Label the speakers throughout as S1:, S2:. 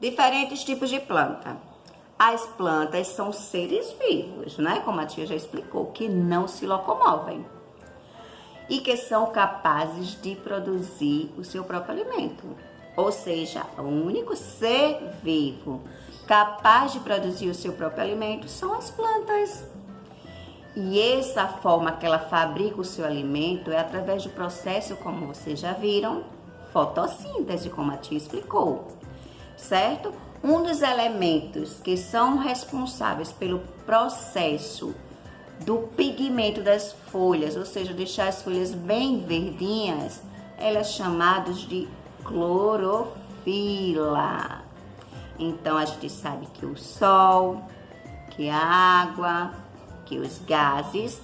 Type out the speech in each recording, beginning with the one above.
S1: Diferentes tipos de planta. As plantas são seres vivos, né? Como a tia já explicou, que não se locomovem e que são capazes de produzir o seu próprio alimento. Ou seja, o único ser vivo capaz de produzir o seu próprio alimento são as plantas. E essa forma que ela fabrica o seu alimento é através do processo, como vocês já viram, fotossíntese, como a tia explicou, certo? Um dos elementos que são responsáveis pelo processo do pigmento das folhas, ou seja, deixar as folhas bem verdinhas, elas são chamadas de clorofila. Então, a gente sabe que o sol, que a água, que os gases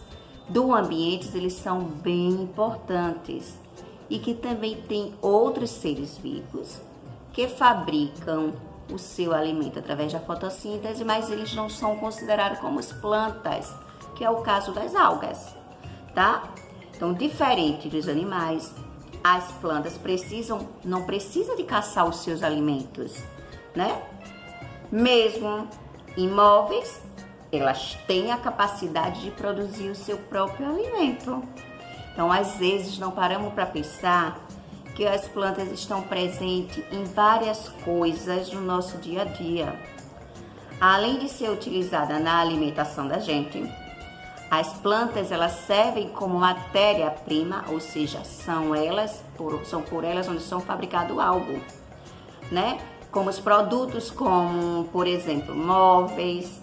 S1: do ambiente, eles são bem importantes. E que também tem outros seres vivos que fabricam o seu alimento através da fotossíntese, mas eles não são considerados como as plantas, que é o caso das algas, tá? Então, diferente dos animais, as plantas não precisam de caçar os seus alimentos, né? Mesmo imóveis, elas têm a capacidade de produzir o seu próprio alimento. Então, às vezes, não paramos para pensar que as plantas estão presentes em várias coisas no nosso dia a dia. Além de ser utilizada na alimentação da gente, as plantas, elas servem como matéria-prima, ou seja, são por elas onde são fabricado algo, né? Como os produtos como, por exemplo, móveis,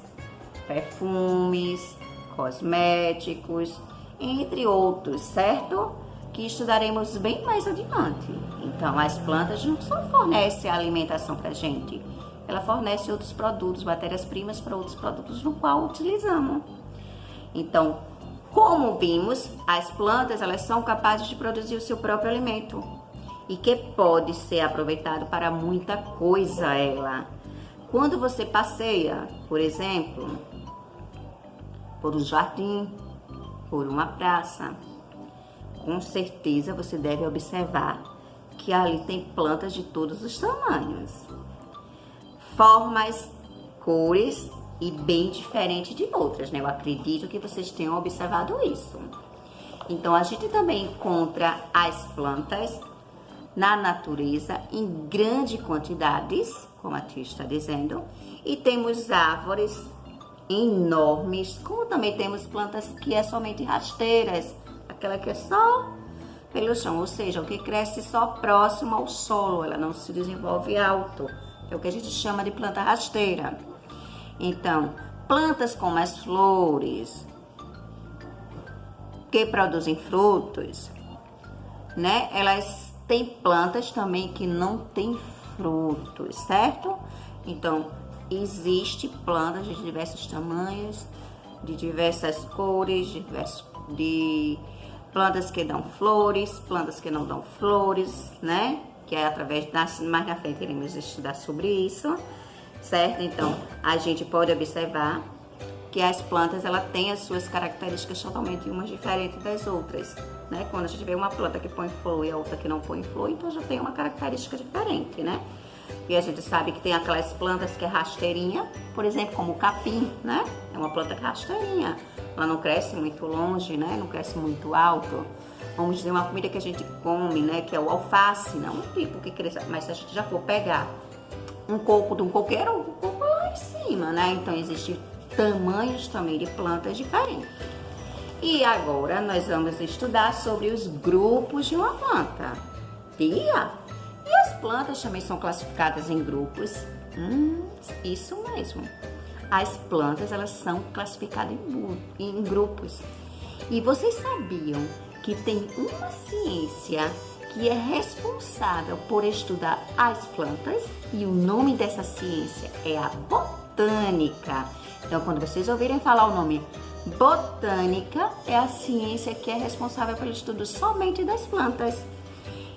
S1: perfumes, cosméticos, entre outros, certo? Que estudaremos bem mais adiante. Então, as plantas não só fornecem a alimentação para a gente, ela fornece outros produtos, matérias-primas para outros produtos no qual utilizamos. Então, como vimos, as plantas, elas são capazes de produzir o seu próprio alimento e que pode ser aproveitado para muita coisa ela. Quando você passeia, por exemplo, por um jardim, por uma praça, com certeza você deve observar que ali tem plantas de todos os tamanhos, formas, cores e bem diferente de outras, né? Eu acredito que vocês tenham observado isso. Então, a gente também encontra as plantas na natureza em grandes quantidades, como a tia está dizendo, e temos árvores enormes, como também temos plantas que é somente rasteiras, aquela que é só pelo chão, ou seja, o que cresce só próximo ao solo, ela não se desenvolve alto, é o que a gente chama de planta rasteira. Então, plantas como as flores, que produzem frutos, né? Elas têm plantas também que não têm frutos, certo? Então, existe plantas de diversos tamanhos, de diversas cores, de plantas que dão flores, plantas que não dão flores, né? Que é através mais na frente iremos estudar sobre isso, certo? Então, a gente pode observar que as plantas, ela tem as suas características totalmente umas diferentes das outras, né? Quando a gente vê uma planta que põe flor e a outra que não põe flor, então já tem uma característica diferente, né? E a gente sabe que tem aquelas plantas que é rasteirinha, por exemplo, como o capim, né? É uma planta que é rasteirinha. Ela não cresce muito longe, né? Não cresce muito alto. Vamos dizer, uma comida que a gente come, né? Que é o alface, não um tipo que cresce. Mas se a gente já for pegar um coco de um coqueiro, o coco lá em cima, né? Então, existem tamanhos também de plantas diferentes. E agora, nós vamos estudar sobre os grupos de uma planta. Tia? E as plantas também são classificadas em grupos? Isso mesmo. As plantas, elas são classificadas em grupos. E vocês sabiam que tem uma ciência que é responsável por estudar as plantas? E o nome dessa ciência é a botânica. Então, quando vocês ouvirem falar o nome botânica, é a ciência que é responsável pelo estudo somente das plantas.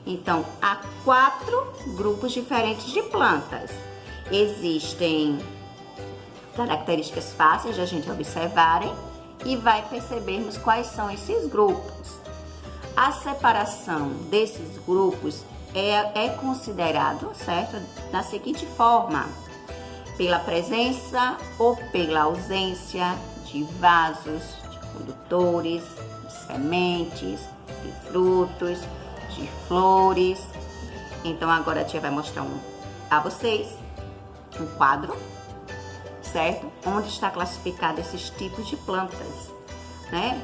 S1: Então, há 4 grupos diferentes de plantas. Existem características fáceis de a gente observarem e vai percebermos quais são esses grupos. A separação desses grupos é considerado, certo? Da seguinte forma: pela presença ou pela ausência de vasos, de condutores, de sementes, de frutos, de flores. Então agora a tia vai mostrar a vocês um quadro, certo? Onde está classificado esses tipos de plantas, né?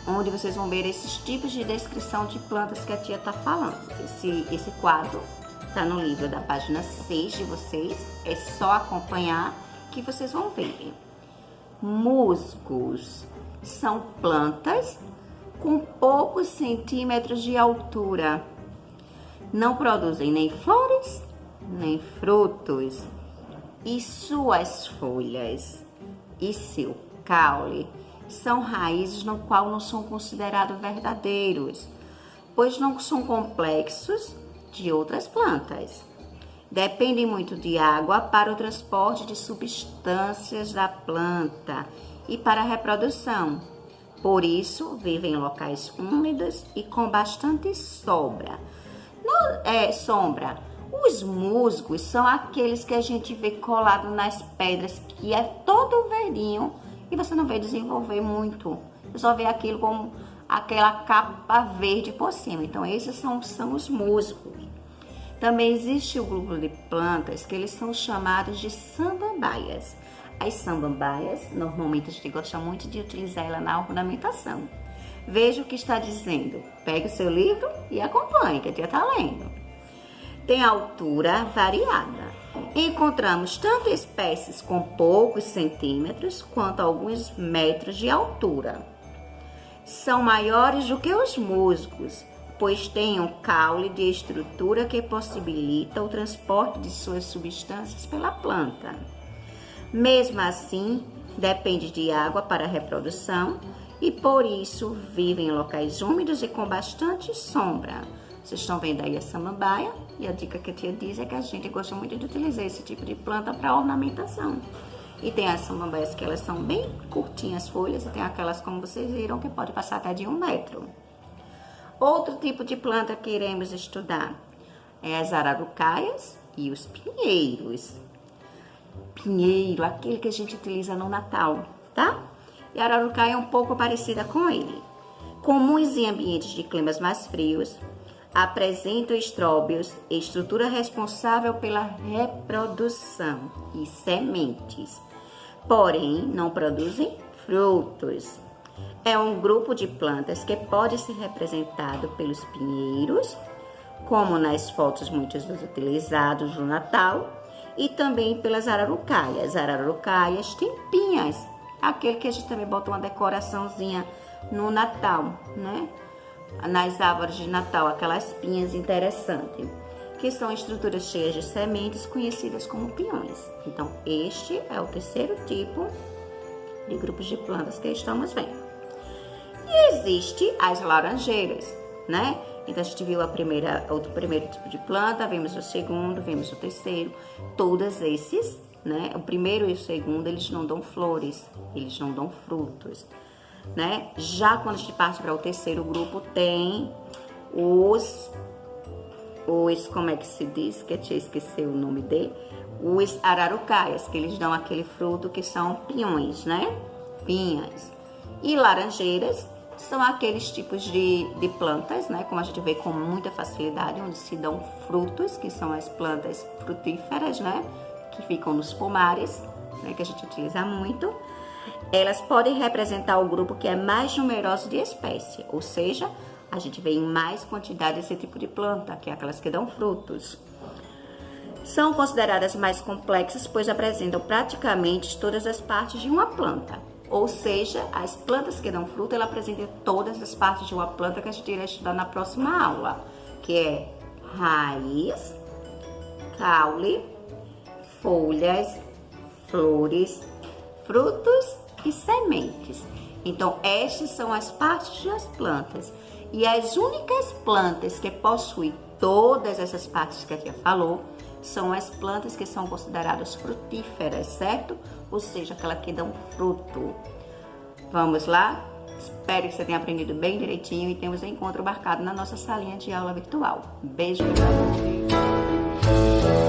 S1: Onde vocês vão ver esses tipos de descrição de plantas que a tia tá falando. Esse quadro tá no livro da página 6 de vocês, é só acompanhar que vocês vão ver. Musgos são plantas com poucos centímetros de altura. Não produzem nem flores, nem frutos. E suas folhas e seu caule são raízes no qual não são considerados verdadeiros, pois não são complexos de outras plantas. Dependem muito de água para o transporte de substâncias da planta e para a reprodução. Por isso, vivem em locais úmidos e com bastante sombra. Os musgos são aqueles que a gente vê colado nas pedras, que é todo verdinho e você não vê desenvolver muito. Você só vê aquilo como aquela capa verde por cima. Então, esses são os musgos. Também existe o grupo de plantas que eles são chamados de samambaias. As samambaias, normalmente a gente gosta muito de utilizar ela na ornamentação. Veja o que está dizendo. Pegue o seu livro e acompanhe, que a tia está lendo. Tem altura variada. Encontramos tanto espécies com poucos centímetros quanto alguns metros de altura. São maiores do que os musgos, pois têm um caule de estrutura que possibilita o transporte de suas substâncias pela planta. Mesmo assim, depende de água para a reprodução e por isso vivem em locais úmidos e com bastante sombra. Vocês estão vendo aí a samambaia e a dica que a tia diz é que a gente gosta muito de utilizar esse tipo de planta para ornamentação. E tem as samambaias que elas são bem curtinhas as folhas e tem aquelas, como vocês viram, que pode passar até de 1 metro. Outro tipo de planta que iremos estudar é as ararucaias e os pinheiros. Pinheiro, aquele que a gente utiliza no Natal, tá? E a ararucaia é um pouco parecida com ele. Comuns em ambientes de climas mais frios, apresentam estróbios, estrutura responsável pela reprodução e sementes, porém não produzem frutos. É um grupo de plantas que pode ser representado pelos pinheiros, como nas fotos muitos dos utilizados no Natal, e também pelas ararucaias. Ararucaias têm pinhas, aquele que a gente também bota uma decoraçãozinha no Natal, né? Nas árvores de Natal, aquelas pinhas interessantes, que são estruturas cheias de sementes conhecidas como pinhões. Então, este é o terceiro tipo de grupos de plantas que estamos vendo. E existe as laranjeiras, né? Então, a gente viu o primeiro tipo de planta, vimos o segundo, vimos o terceiro. Todos esses, né? O primeiro e o segundo, eles não dão flores, eles não dão frutos, né? Já quando a gente parte para o terceiro grupo, tem os como é que se diz, que eu tinha esquecido o nome dele, os ararucaias, que eles dão aquele fruto que são pinhões, né? Pinhas. E laranjeiras são aqueles tipos de plantas, né? Como a gente vê com muita facilidade, onde se dão frutos, que são as plantas frutíferas, né? Que ficam nos pomares, né? Que a gente utiliza muito. Elas podem representar o grupo que é mais numeroso de espécie, ou seja, a gente vê em mais quantidade esse tipo de planta, que é aquelas que dão frutos. São consideradas mais complexas, pois apresentam praticamente todas as partes de uma planta. Ou seja, as plantas que dão fruto, ela apresenta todas as partes de uma planta que a gente irá estudar na próxima aula, que é raiz, caule, folhas, flores, frutos e sementes. Então, estas são as partes das plantas. E as únicas plantas que possuem todas essas partes que a tia falou são as plantas que são consideradas frutíferas, certo? Ou seja, aquelas que dão fruto. Vamos lá? Espero que você tenha aprendido bem direitinho e temos um encontro marcado na nossa salinha de aula virtual. Beijo, meus amores!